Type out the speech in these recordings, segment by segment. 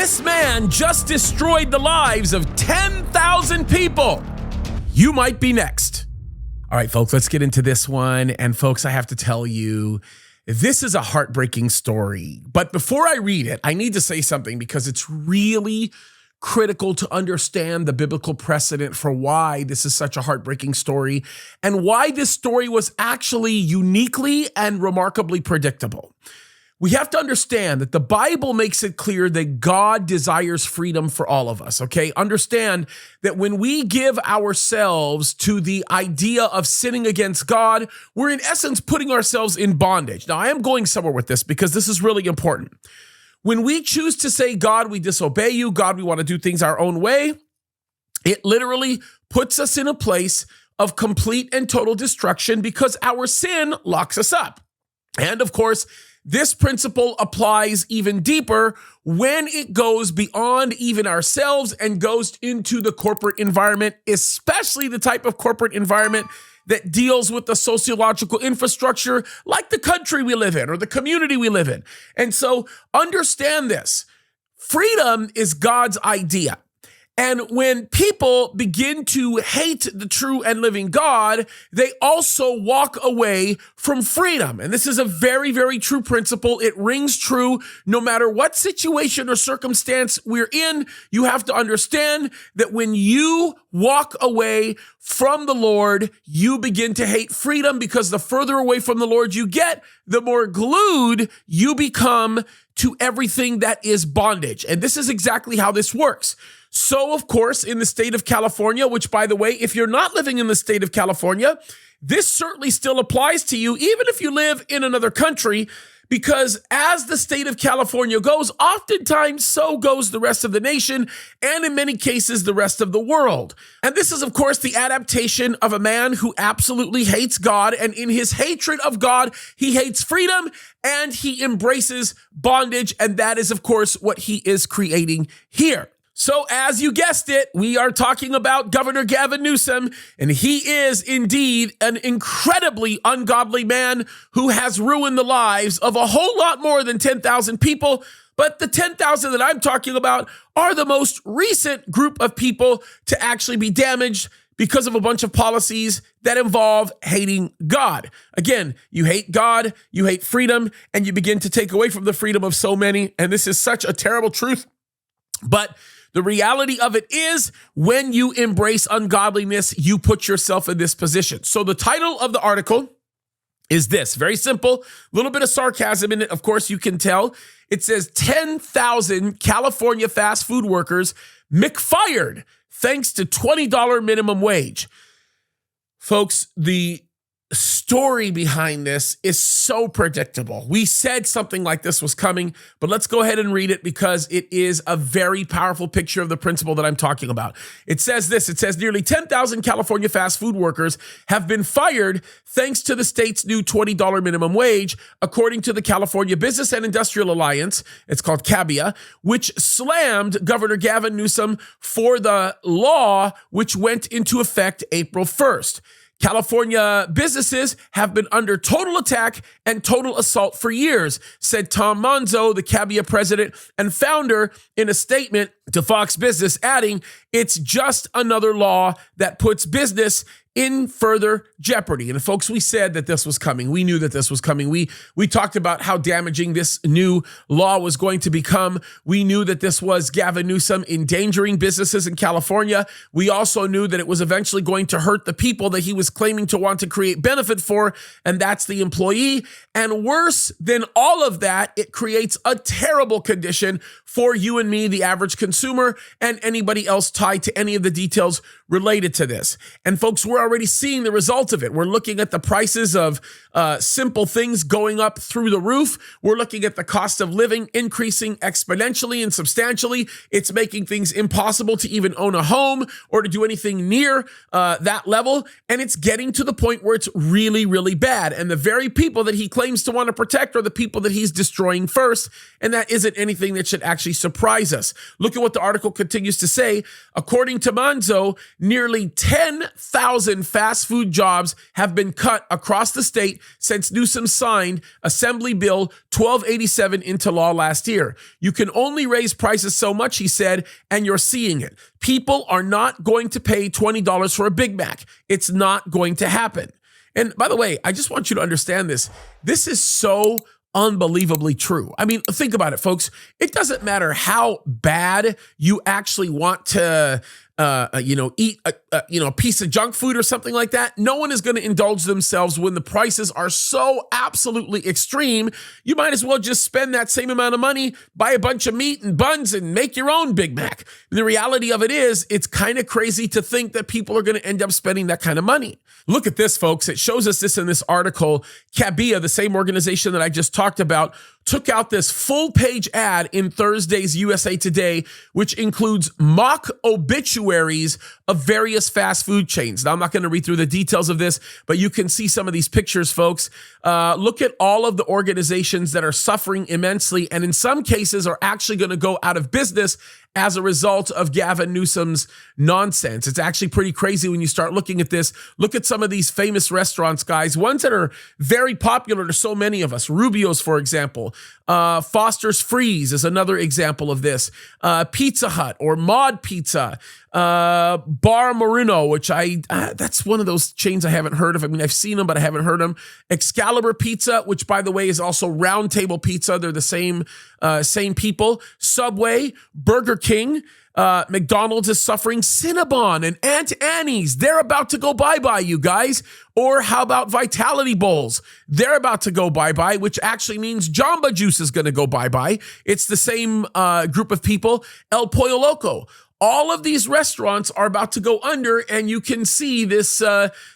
This man just destroyed the lives of 10,000 people. You might be next. All right, folks, let's get into this one. And folks, I have to tell you, this is a heartbreaking story. But before I read it, I need to say something because it's really critical to understand the biblical precedent for why this is such a heartbreaking story and why this story was actually uniquely and remarkably predictable. We have to understand that the Bible makes it clear that God desires freedom for all of us, okay? Understand that when we give ourselves to the idea of sinning against God, we're in essence putting ourselves in bondage. Now, I am going somewhere with this because this is really important. When we choose to say, God, we disobey you, God, we want to do things our own way, it literally puts us in a place of complete and total destruction because our sin locks us up. And of course, this principle applies even deeper when it goes beyond even ourselves and goes into the corporate environment, especially the type of corporate environment that deals with the sociological infrastructure like the country we live in or the community we live in. And so understand this. Freedom is God's idea. And when people begin to hate the true and living God, they also walk away from freedom. And this is a very, very true principle. It rings true no matter what situation or circumstance we're in. You have to understand that when you walk away from the Lord, you begin to hate freedom because the further away from the Lord you get, the more glued you become to everything that is bondage. And this is exactly how this works. So, of course, in the state of California, which, by the way, if you're not living in the state of California, this certainly still applies to you, even if you live in another country, because as the state of California goes, oftentimes so goes the rest of the nation, and in many cases, the rest of the world. And this is, of course, the adaptation of a man who absolutely hates God, and in his hatred of God, he hates freedom, and he embraces bondage, and that is, of course, what he is creating here. So as you guessed it, we are talking about Governor Gavin Newsom, and he is indeed an incredibly ungodly man who has ruined the lives of a whole lot more than 10,000 people. But the 10,000 that I'm talking about are the most recent group of people to actually be damaged because of a bunch of policies that involve hating God. Again, you hate God, you hate freedom, and you begin to take away from the freedom of so many. And this is such a terrible truth. But the reality of it is when you embrace ungodliness, you put yourself in this position. So the title of the article is this, very simple, a little bit of sarcasm in it. Of course, you can tell. It says 10,000 California fast food workers McFired thanks to $20 minimum wage. Folks, the story behind this is so predictable. We said something like this was coming, but let's go ahead and read it because it is a very powerful picture of the principle that I'm talking about. It says this, it says nearly 10,000 California fast food workers have been fired thanks to the state's new $20 minimum wage, according to the California Business and Industrial Alliance. It's called CABIA, which slammed Governor Gavin Newsom for the law, which went into effect April 1st. California businesses have been under total attack and total assault for years, said Tom Monzo, the CABIA president and founder, in a statement to Fox Business, adding, "It's just another law that puts business in further jeopardy." And folks, we said that this was coming. We knew that this was coming. We talked about how damaging this new law was going to become. We knew that this was Gavin Newsom endangering businesses in California. We also knew that it was eventually going to hurt the people that he was claiming to want to create benefit for, and that's the employee. And worse than all of that, it creates a terrible condition for you and me, the average consumer, and anybody else tied to any of the details related to this. And folks, we're already seeing the result of it. We're looking at the prices of simple things going up through the roof. We're looking at the cost of living increasing exponentially and substantially. It's making things impossible to even own a home or to do anything near that level. And it's getting to the point where it's really, really bad. And the very people that he claims to want to protect are the people that he's destroying first. And that isn't anything that should actually surprise us. Look at what the article continues to say. According to Monzo, nearly 10,000 2,000 fast food jobs have been cut across the state since Newsom signed Assembly Bill 1287 into law last year. You can only raise prices so much, he said, and you're seeing it. People are not going to pay $20 for a Big Mac. It's not going to happen. And by the way, I just want you to understand this. This is so unbelievably true. I mean, think about it, folks. It doesn't matter how bad you actually want to eat a piece of junk food or something like that. No one is going to indulge themselves when the prices are so absolutely extreme. You might as well just spend that same amount of money, buy a bunch of meat and buns and make your own Big Mac. The reality of it is, it's kind of crazy to think that people are going to end up spending that kind of money. Look at this, folks. It shows us this in this article. Kaddis, the same organization that I just talked about, took out this full-page ad in Thursday's USA Today, which includes mock obituaries of various fast food chains. Now, I'm not going to read through the details of this, but you can see some of these pictures, folks. Look at all of the organizations that are suffering immensely, and in some cases are actually going to go out of business as a result of Gavin Newsom's nonsense. It's actually pretty crazy when you start looking at this. Look at some of these famous restaurants, guys, ones that are very popular to so many of us. Rubio's, for example. Foster's Freeze is another example of this. Pizza Hut or Mod Pizza. Bar Marino, which that's one of those chains I haven't heard of. I mean, I've seen them, but I haven't heard them. Excalibur Pizza, which, by the way, is also Round Table Pizza. They're the same people. Subway, Burger King, McDonald's is suffering. Cinnabon and Aunt Annie's, they're about to go bye-bye, you guys. Or how about Vitality Bowls? They're about to go bye-bye, which actually means Jamba Juice is going to go bye-bye. It's the same group of people. El Pollo Loco. All of these restaurants are about to go under, and you can see this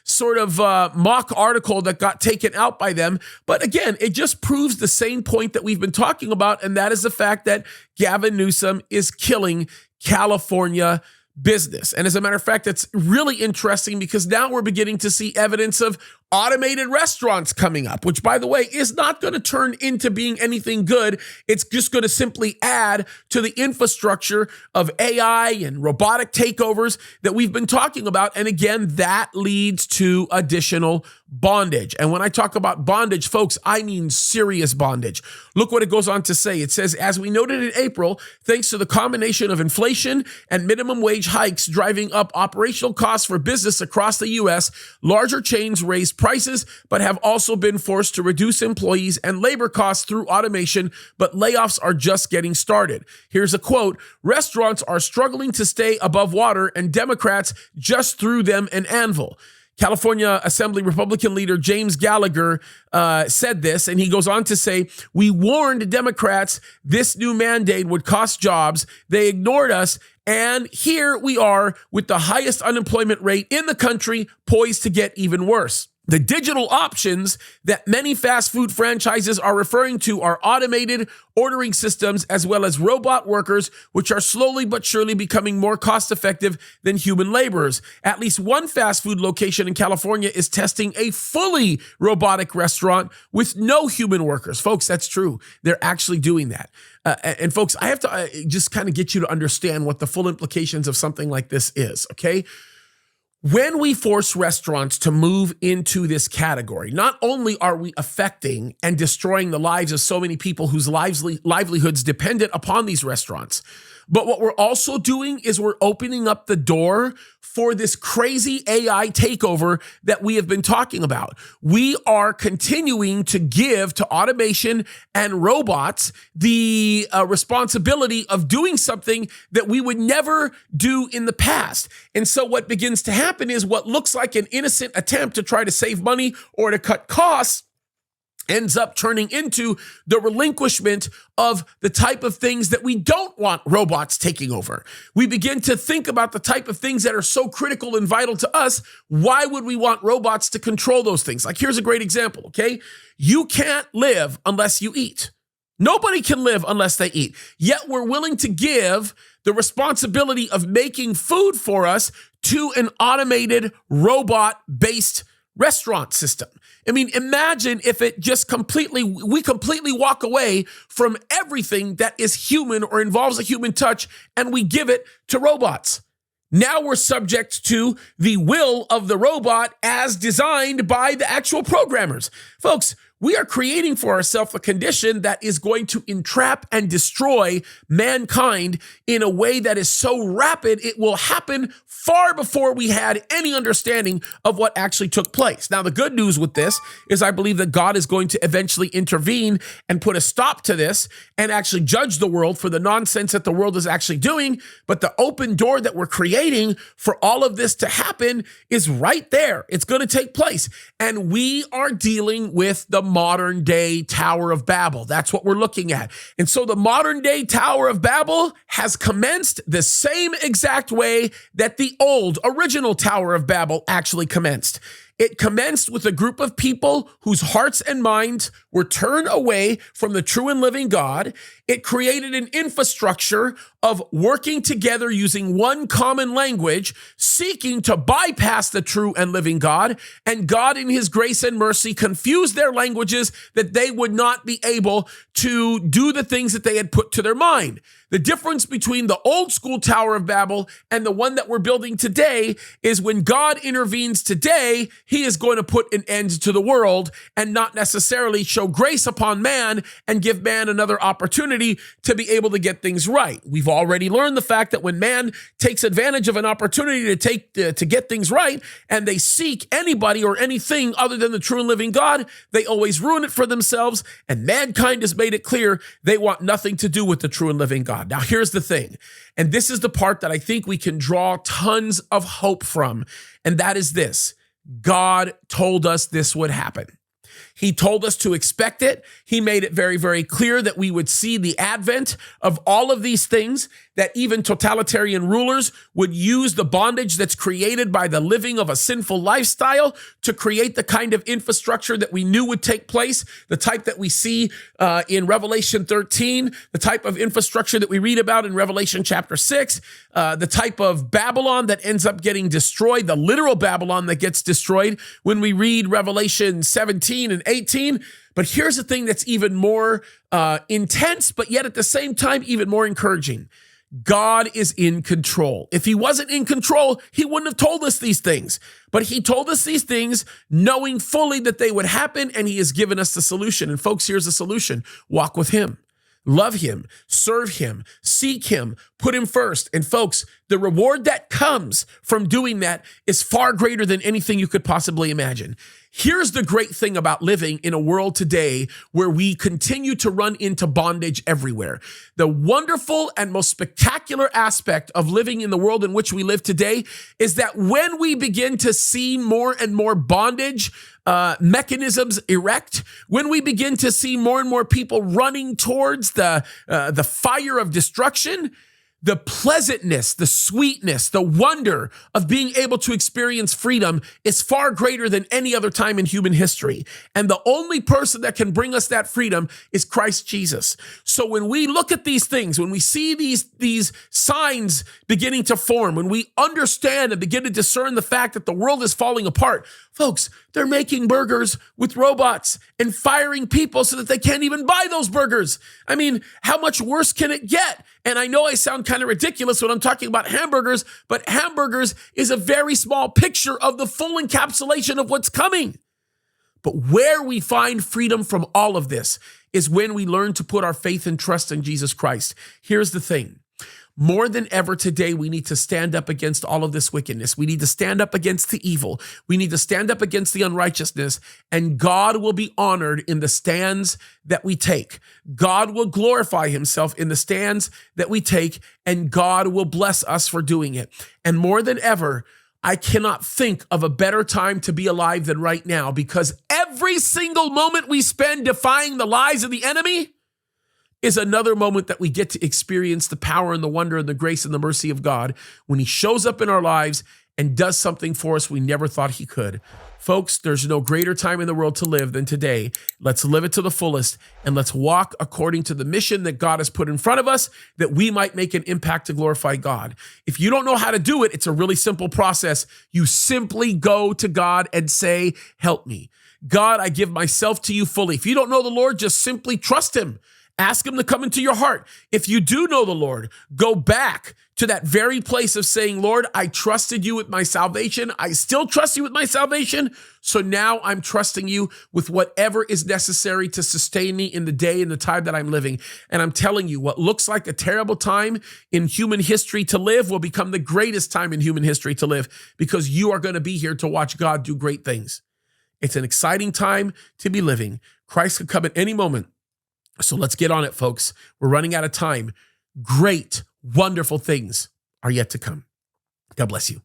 sort of mock article that got taken out by them. But again, it just proves the same point that we've been talking about, and that is the fact that Gavin Newsom is killing California business. And as a matter of fact, it's really interesting because now we're beginning to see evidence of automated restaurants coming up, which, by the way, is not going to turn into being anything good. It's just going to simply add to the infrastructure of AI and robotic takeovers that we've been talking about. And again, that leads to additional bondage. And when I talk about bondage, folks, I mean serious bondage. Look what it goes on to say. It says, as we noted in April, thanks to the combination of inflation and minimum wage hikes driving up operational costs for business across the U.S., larger chains raised prices, but have also been forced to reduce employees and labor costs through automation, but layoffs are just getting started. Here's a quote: restaurants are struggling to stay above water, and Democrats just threw them an anvil. California Assembly Republican leader James Gallagher said this, and he goes on to say, we warned Democrats this new mandate would cost jobs. They ignored us, and here we are with the highest unemployment rate in the country, poised to get even worse. The digital options that many fast food franchises are referring to are automated ordering systems as well as robot workers, which are slowly but surely becoming more cost-effective than human laborers. At least one fast food location in California is testing a fully robotic restaurant with no human workers. Folks, that's true. They're actually doing that. And folks, I have to just kind of get you to understand what the full implications of something like this is, okay? When we force restaurants to move into this category, not only are we affecting and destroying the lives of so many people whose livelihoods dependent upon these restaurants, but what we're also doing is we're opening up the door for this crazy AI takeover that we have been talking about. We are continuing to give to automation and robots the responsibility of doing something that we would never do in the past. And so what begins to happen is what looks like an innocent attempt to try to save money or to cut costs ends up turning into the relinquishment of the type of things that we don't want robots taking over. We begin to think about the type of things that are so critical and vital to us. Why would we want robots to control those things? Like, here's a great example, okay? You can't live unless you eat. Nobody can live unless they eat. Yet we're willing to give the responsibility of making food for us to an automated robot-based restaurant system. I mean, imagine if it just we completely walk away from everything that is human or involves a human touch, and we give it to robots. Now we're subject to the will of the robot as designed by the actual programmers. Folks, we are creating for ourselves a condition that is going to entrap and destroy mankind in a way that is so rapid, it will happen far before we had any understanding of what actually took place. Now, the good news with this is I believe that God is going to eventually intervene and put a stop to this and actually judge the world for the nonsense that the world is actually doing. But the open door that we're creating for all of this to happen is right there. It's going to take place. And we are dealing with the modern day Tower of Babel. That's what we're looking at. And so the modern day Tower of Babel has commenced the same exact way that the old original Tower of Babel actually commenced. It commenced with a group of people whose hearts and minds were turned away from the true and living God. It created an infrastructure of working together using one common language, seeking to bypass the true and living God. And God, in his grace and mercy, confused their languages that they would not be able to do the things that they had put to their mind. The difference between the old school Tower of Babel and the one that we're building today is when God intervenes today, he is going to put an end to the world and not necessarily show grace upon man and give man another opportunity to be able to get things right. We've already learned the fact that when man takes advantage of an opportunity to get things right and they seek anybody or anything other than the true and living God, they always ruin it for themselves, and mankind has made it clear they want nothing to do with the true and living God. Now, here's the thing, and this is the part that I think we can draw tons of hope from, and that is this. God told us this would happen. He told us to expect it. He made it very, very clear that we would see the advent of all of these things, that even totalitarian rulers would use the bondage that's created by the living of a sinful lifestyle to create the kind of infrastructure that we knew would take place, the type that we see in Revelation 13, the type of infrastructure that we read about in Revelation chapter 6, the type of Babylon that ends up getting destroyed, the literal Babylon that gets destroyed when we read Revelation 17 and 18. But here's the thing that's even more intense, but yet at the same time, even more encouraging. God is in control. If he wasn't in control, he wouldn't have told us these things. But he told us these things knowing fully that they would happen, and he has given us the solution. And folks, here's the solution. Walk with him. Love him, serve him, seek him, put him first. And folks, the reward that comes from doing that is far greater than anything you could possibly imagine. Here's the great thing about living in a world today where we continue to run into bondage everywhere. The wonderful and most spectacular aspect of living in the world in which we live today is that when we begin to see more and more bondage mechanisms erect, when we begin to see more and more people running towards the fire of destruction, the pleasantness, the sweetness, the wonder of being able to experience freedom is far greater than any other time in human history. And the only person that can bring us that freedom is Christ Jesus. So when we look at these things, when we see these signs beginning to form, when we understand and begin to discern the fact that the world is falling apart, folks, they're making burgers with robots and firing people so that they can't even buy those burgers. I mean, how much worse can it get? And I know I sound kind of ridiculous when I'm talking about hamburgers, but hamburgers is a very small picture of the full encapsulation of what's coming. But where we find freedom from all of this is when we learn to put our faith and trust in Jesus Christ. Here's the thing. More than ever today, we need to stand up against all of this wickedness. We need to stand up against the evil. We need to stand up against the unrighteousness, and God will be honored in the stands that we take. God will glorify himself in the stands that we take, and God will bless us for doing it. And more than ever, I cannot think of a better time to be alive than right now, because every single moment we spend defying the lies of the enemy is another moment that we get to experience the power and the wonder and the grace and the mercy of God when he shows up in our lives and does something for us we never thought he could. Folks, there's no greater time in the world to live than today. Let's live it to the fullest, and let's walk according to the mission that God has put in front of us, that we might make an impact to glorify God. If you don't know how to do it, it's a really simple process. You simply go to God and say, help me. God, I give myself to you fully. If you don't know the Lord, just simply trust him Ask him to come into your heart. If you do know the Lord, go back to that very place of saying, Lord, I trusted you with my salvation. I still trust you with my salvation. So now I'm trusting you with whatever is necessary to sustain me in the day and the time that I'm living. And I'm telling you, what looks like a terrible time in human history to live will become the greatest time in human history to live, because you are going to be here to watch God do great things. It's an exciting time to be living. Christ could come at any moment. So let's get on it, folks. We're running out of time. Great, wonderful things are yet to come. God bless you.